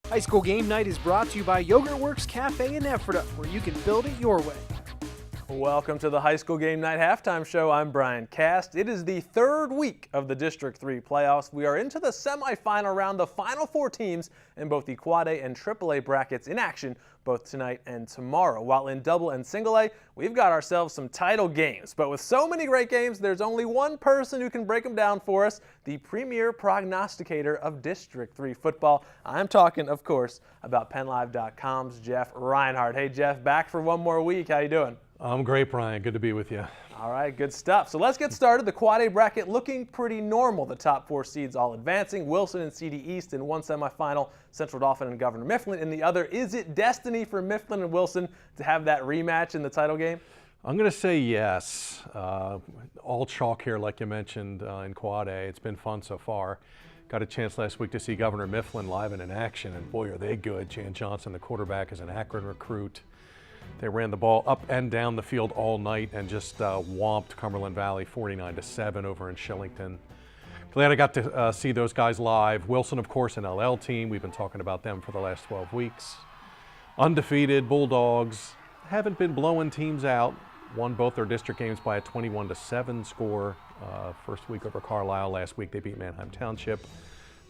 High School Game Night is brought to you by Yogurt Works Cafe in Ephrata, where you can build it your way. Welcome to the High School Game Night Halftime Show. I'm Brian Cast. It is the third week of the District 3 playoffs. We are into the semifinal round, the final four teams in both the Quad A and AAA brackets in action both tonight and tomorrow. While in Double and Single A, we've got ourselves some title games. But with so many great games, there's only one person who can break them down for us, the premier prognosticator of District 3 football. I'm talking, of course, about PennLive.com's Jeff Reinhardt. Hey, Jeff, back for one more week. How you doing? I'm great, Brian. Good to be with you. All right, good stuff. So let's get started. The Quad A bracket looking pretty normal. The top four seeds all advancing. Wilson and CD East in one semifinal, Central Dauphin and Governor Mifflin in the other. Is it destiny for Mifflin and Wilson to have that rematch in the title game? I'm going to say yes. All chalk here, like you mentioned, in Quad A. It's been fun so far. Got a chance last week to see Governor Mifflin live and in action, and boy, are they good. Jan Johnson, the quarterback, is an Akron recruit. They ran the ball up and down the field all night and just whomped Cumberland Valley 49-7 over in Shillington. Glad I got to see those guys live. Wilson, of course, an LL team. We've been talking about them for the last 12 weeks. Undefeated Bulldogs. Haven't been blowing teams out. Won both their district games by a 21-7 score. First week over Carlisle. Last week they beat Manheim Township,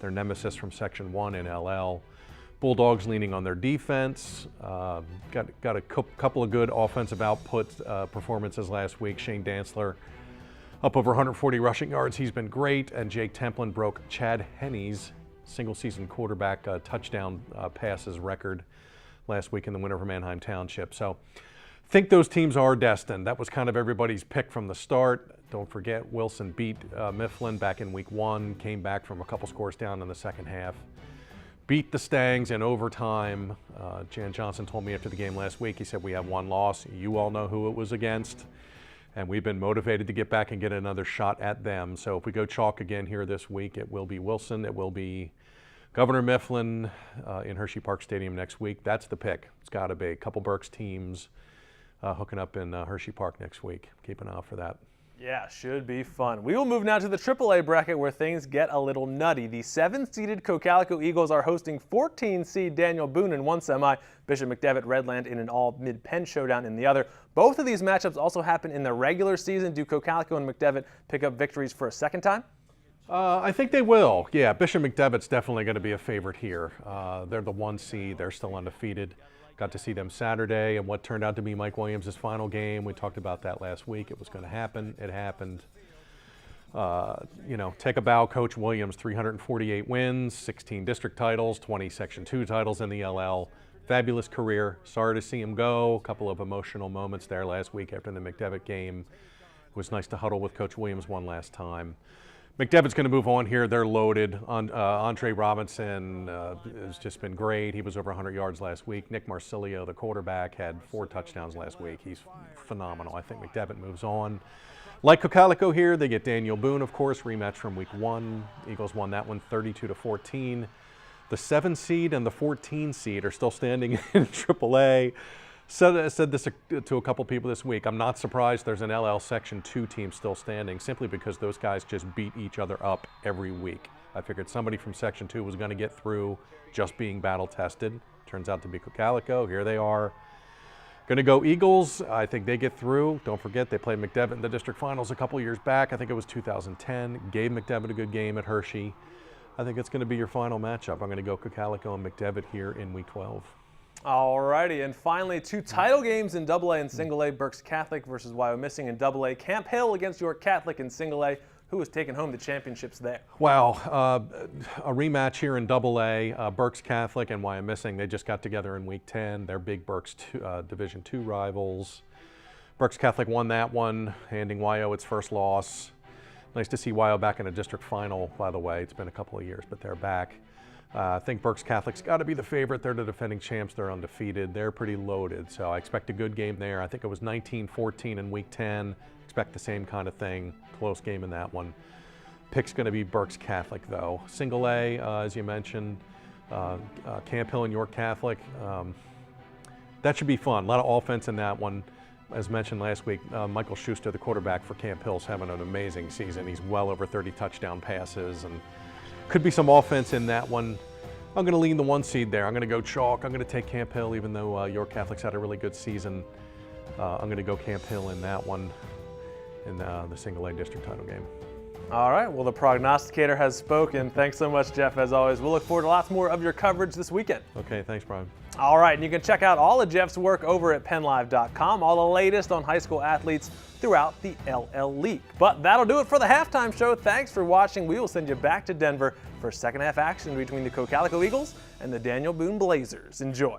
their nemesis from Section 1 in LL. Bulldogs leaning on their defense. Got a couple of good offensive output performances last week. Shane Dantzler up over 140 rushing yards. He's been great. And Jake Templin broke Chad Henney's single-season quarterback touchdown passes record last week in the win over Manheim Township. So I think those teams are destined. That was kind of everybody's pick from the start. Don't forget, Wilson beat Mifflin back in week 1, came back from a couple scores down in the second half. Beat the Stangs in overtime. Jan Johnson told me after the game last week, he said, we have one loss. You all know who it was against. And we've been motivated to get back and get another shot at them. So if we go chalk again here this week, it will be Wilson. It will be Governor Mifflin in Hershey Park Stadium next week. That's the pick. It's got to be a couple Berks teams hooking up in Hershey Park next week. Keep an eye out for that. Yeah, should be fun. We will move now to the AAA bracket where things get a little nutty. The 7-seeded Cocalico Eagles are hosting 14-seed Daniel Boone in one semi, Bishop McDevitt Redland in an all-mid-Penn showdown in the other. Both of these matchups also happen in the regular season. Do Cocalico and McDevitt pick up victories for a second time? I think they will. Yeah, Bishop McDevitt's definitely going to be a favorite here. They're the 1 seed. They're still undefeated. Got to see them Saturday and what turned out to be Mike Williams' final game. We talked about that last week. It was going to happen. It happened. Take a bow, Coach Williams, 348 wins, 16 district titles, 20 Section 2 titles in the LL. Fabulous career. Sorry to see him go. A couple of emotional moments there last week after the McDevitt game. It was nice to huddle with Coach Williams one last time. McDevitt's going to move on here. They're loaded. Andre Robinson has just been great. He was over 100 yards last week. Nick Marsilio, the quarterback, had 4 touchdowns last week. He's phenomenal. I think McDevitt moves on. Like Cocalico here, they get Daniel Boone, of course, rematch from week 1. Eagles won that one 32-14. The 7 seed and the 14 seed are still standing in AAA. Said this to a couple people this week. I'm not surprised there's an LL Section 2 team still standing simply because those guys just beat each other up every week. I figured somebody from Section 2 was going to get through just being battle tested. Turns out to be Cocalico. Here they are. Going to go Eagles. I think they get through. Don't forget they played McDevitt in the district finals a couple years back. I think it was 2010. Gave McDevitt a good game at Hershey. I think it's going to be your final matchup. I'm going to go Cocalico and McDevitt here in week 12. Alrighty, and finally 2 title games in AA and Single A. Berks Catholic versus Wyomissing in AA. Camp Hill against York Catholic in Single A. Who has taken home the championships there? Wow, a rematch here in AA. Berks Catholic and Wyomissing, they just got together in week 10. They're big Berks Division II rivals. Berks Catholic won that one, handing Wyo its first loss. Nice to see Wyo back in a district final, by the way. It's been a couple of years, but they're back. I think Berks Catholic's got to be the favorite. They're the defending champs. They're undefeated. They're pretty loaded, so I expect a good game there. I think it was 19-14 in week 10. Expect the same kind of thing. Close game in that one. Pick's going to be Berks Catholic, though. Single A, as you mentioned, Camp Hill and York Catholic. That should be fun. A lot of offense in that one. As mentioned last week, Michael Schuster, the quarterback for Camp Hill, is having an amazing season. He's well over 30 touchdown passes, and could be some offense in that one. I'm going to lean the 1 seed there. I'm going to go chalk. I'm going to take Camp Hill, even though York Catholic's had a really good season. I'm going to go Camp Hill in that one in the single A district title game. All right, well, the prognosticator has spoken. Thanks so much, Jeff, as always. We'll look forward to lots more of your coverage this weekend. Okay, thanks, Brian. All right, and you can check out all of Jeff's work over at PennLive.com, all the latest on high school athletes throughout the LL League. But that'll do it for the halftime show. Thanks for watching. We will send you back to Denver for second half action between the Cocalico Eagles and the Daniel Boone Blazers. Enjoy.